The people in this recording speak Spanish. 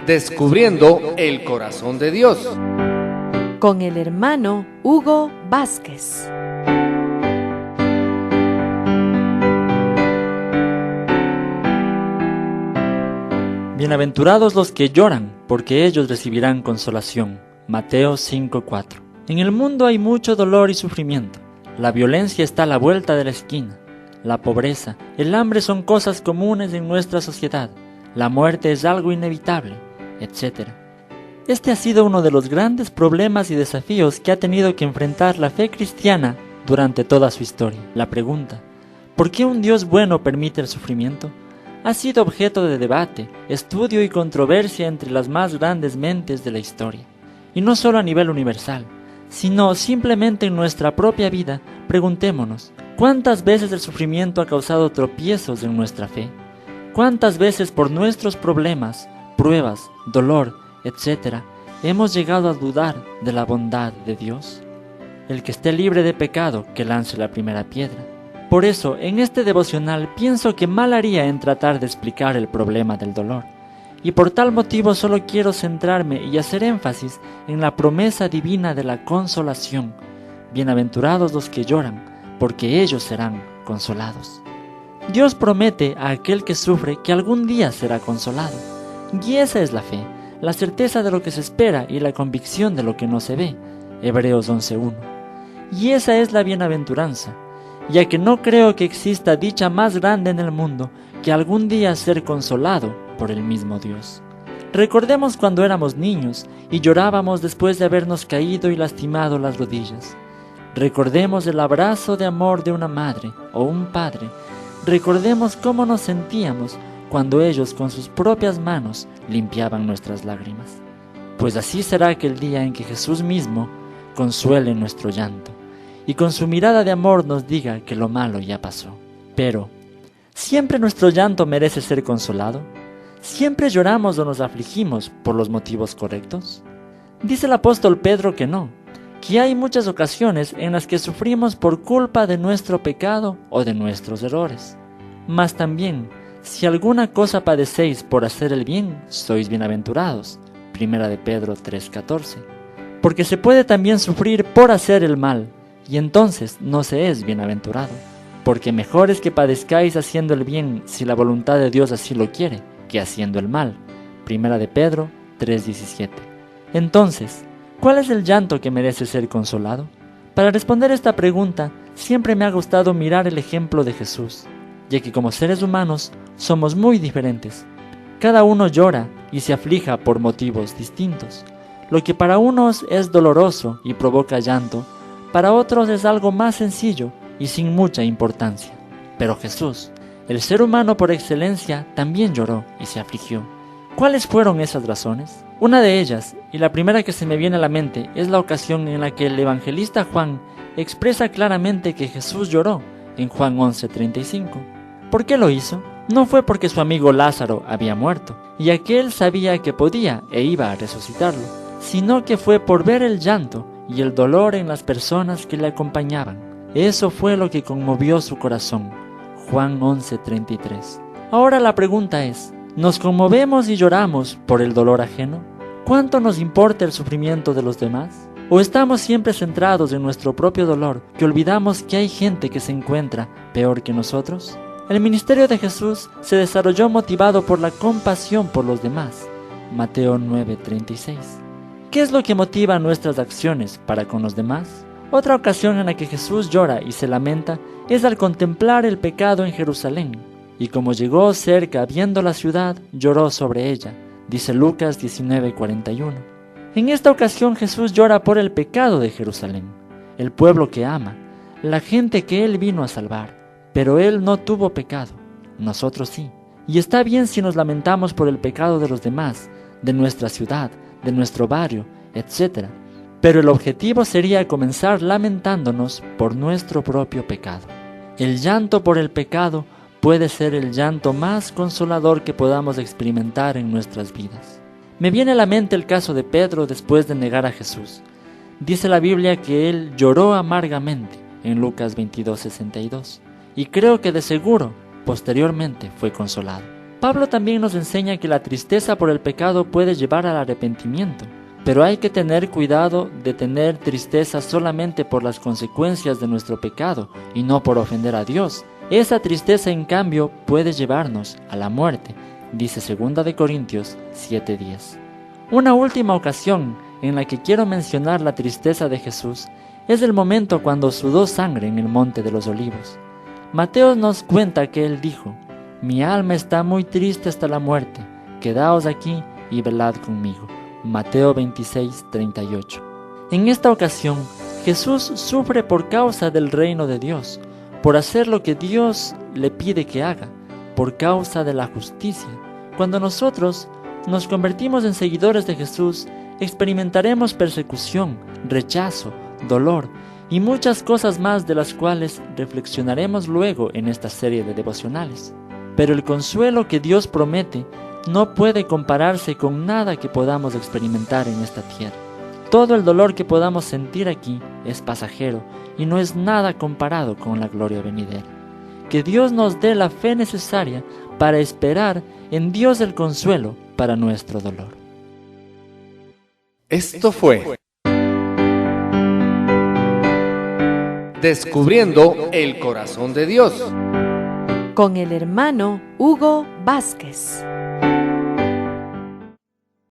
Descubriendo el corazón de Dios, con el hermano Hugo Vázquez. Bienaventurados los que lloran, porque ellos recibirán consolación. Mateo 5:4. En el mundo hay mucho dolor y sufrimiento. La violencia está a la vuelta de la esquina. La pobreza, el hambre son cosas comunes en nuestra sociedad. La muerte es algo inevitable, etc. Este ha sido uno de los grandes problemas y desafíos que ha tenido que enfrentar la fe cristiana durante toda su historia. La pregunta, ¿por qué un Dios bueno permite el sufrimiento?, ha sido objeto de debate, estudio y controversia entre las más grandes mentes de la historia. Y no solo a nivel universal, sino simplemente en nuestra propia vida. Preguntémonos, ¿cuántas veces el sufrimiento ha causado tropiezos en nuestra fe? ¿Cuántas veces por nuestros problemas, pruebas, dolor, etc., hemos llegado a dudar de la bondad de Dios? El que esté libre de pecado, que lance la primera piedra. Por eso, en este devocional pienso que mal haría en tratar de explicar el problema del dolor. Y por tal motivo solo quiero centrarme y hacer énfasis en la promesa divina de la consolación. Bienaventurados los que lloran, porque ellos serán consolados. Dios promete a aquel que sufre que algún día será consolado. Y esa es la fe, la certeza de lo que se espera y la convicción de lo que no se ve. Hebreos 11:1. Y esa es la bienaventuranza, ya que no creo que exista dicha más grande en el mundo que algún día ser consolado por el mismo Dios. Recordemos cuando éramos niños y llorábamos después de habernos caído y lastimado las rodillas. Recordemos el abrazo de amor de una madre o un padre. Recordemos cómo nos sentíamos cuando ellos con sus propias manos limpiaban nuestras lágrimas. Pues así será aquel día en que Jesús mismo consuele nuestro llanto y con su mirada de amor nos diga que lo malo ya pasó. Pero, ¿siempre nuestro llanto merece ser consolado? ¿Siempre lloramos o nos afligimos por los motivos correctos? Dice el apóstol Pedro que no, que hay muchas ocasiones en las que sufrimos por culpa de nuestro pecado o de nuestros errores. Mas también, si alguna cosa padecéis por hacer el bien, sois bienaventurados. 1 de Pedro 3:14. Porque se puede también sufrir por hacer el mal, y entonces no se es bienaventurado. Porque mejor es que padezcáis haciendo el bien, si la voluntad de Dios así lo quiere, que haciendo el mal. 1 de Pedro 3:17. Entonces, ¿cuál es el llanto que merece ser consolado? Para responder esta pregunta, siempre me ha gustado mirar el ejemplo de Jesús, ya que como seres humanos somos muy diferentes. Cada uno llora y se aflija por motivos distintos. Lo que para unos es doloroso y provoca llanto, para otros es algo más sencillo y sin mucha importancia. Pero Jesús, el ser humano por excelencia, también lloró y se afligió. ¿Cuáles fueron esas razones? Una de ellas, y la primera que se me viene a la mente, es la ocasión en la que el evangelista Juan expresa claramente que Jesús lloró en Juan 11:35. ¿Por qué lo hizo? No fue porque su amigo Lázaro había muerto, y aquel sabía que podía e iba a resucitarlo, sino que fue por ver el llanto y el dolor en las personas que le acompañaban. Eso fue lo que conmovió su corazón. Juan 11:33. Ahora la pregunta es, ¿nos conmovemos y lloramos por el dolor ajeno? ¿Cuánto nos importa el sufrimiento de los demás? ¿O estamos siempre centrados en nuestro propio dolor, que olvidamos que hay gente que se encuentra peor que nosotros? El ministerio de Jesús se desarrolló motivado por la compasión por los demás. Mateo 9:36. ¿Qué es lo que motiva nuestras acciones para con los demás? Otra ocasión en la que Jesús llora y se lamenta es al contemplar el pecado en Jerusalén. Y como llegó cerca viendo la ciudad, lloró sobre ella. Dice Lucas 19:41. En esta ocasión Jesús llora por el pecado de Jerusalén, el pueblo que ama, la gente que Él vino a salvar. Pero Él no tuvo pecado, nosotros sí. Y está bien si nos lamentamos por el pecado de los demás, de nuestra ciudad, de nuestro barrio, etc. Pero el objetivo sería comenzar lamentándonos por nuestro propio pecado. El llanto por el pecado puede ser el llanto más consolador que podamos experimentar en nuestras vidas. Me viene a la mente el caso de Pedro después de negar a Jesús. Dice la Biblia que él lloró amargamente en Lucas 22:62, y creo que de seguro posteriormente fue consolado. Pablo también nos enseña que la tristeza por el pecado puede llevar al arrepentimiento, pero hay que tener cuidado de tener tristeza solamente por las consecuencias de nuestro pecado y no por ofender a Dios. Esa tristeza, en cambio, puede llevarnos a la muerte, dice 2 de Corintios 7:10. Una última ocasión en la que quiero mencionar la tristeza de Jesús es el momento cuando sudó sangre en el Monte de los Olivos. Mateo nos cuenta que él dijo: «Mi alma está muy triste hasta la muerte, quedaos aquí y velad conmigo». Mateo 26:38. En esta ocasión, Jesús sufre por causa del reino de Dios, por hacer lo que Dios le pide que haga, por causa de la justicia. Cuando nosotros nos convertimos en seguidores de Jesús, experimentaremos persecución, rechazo, dolor y muchas cosas más de las cuales reflexionaremos luego en esta serie de devocionales. Pero el consuelo que Dios promete no puede compararse con nada que podamos experimentar en esta tierra. Todo el dolor que podamos sentir aquí es pasajero y no es nada comparado con la gloria venidera. Que Dios nos dé la fe necesaria para esperar en Dios el consuelo para nuestro dolor. Esto fue Descubriendo el corazón de Dios con el hermano Hugo Vázquez.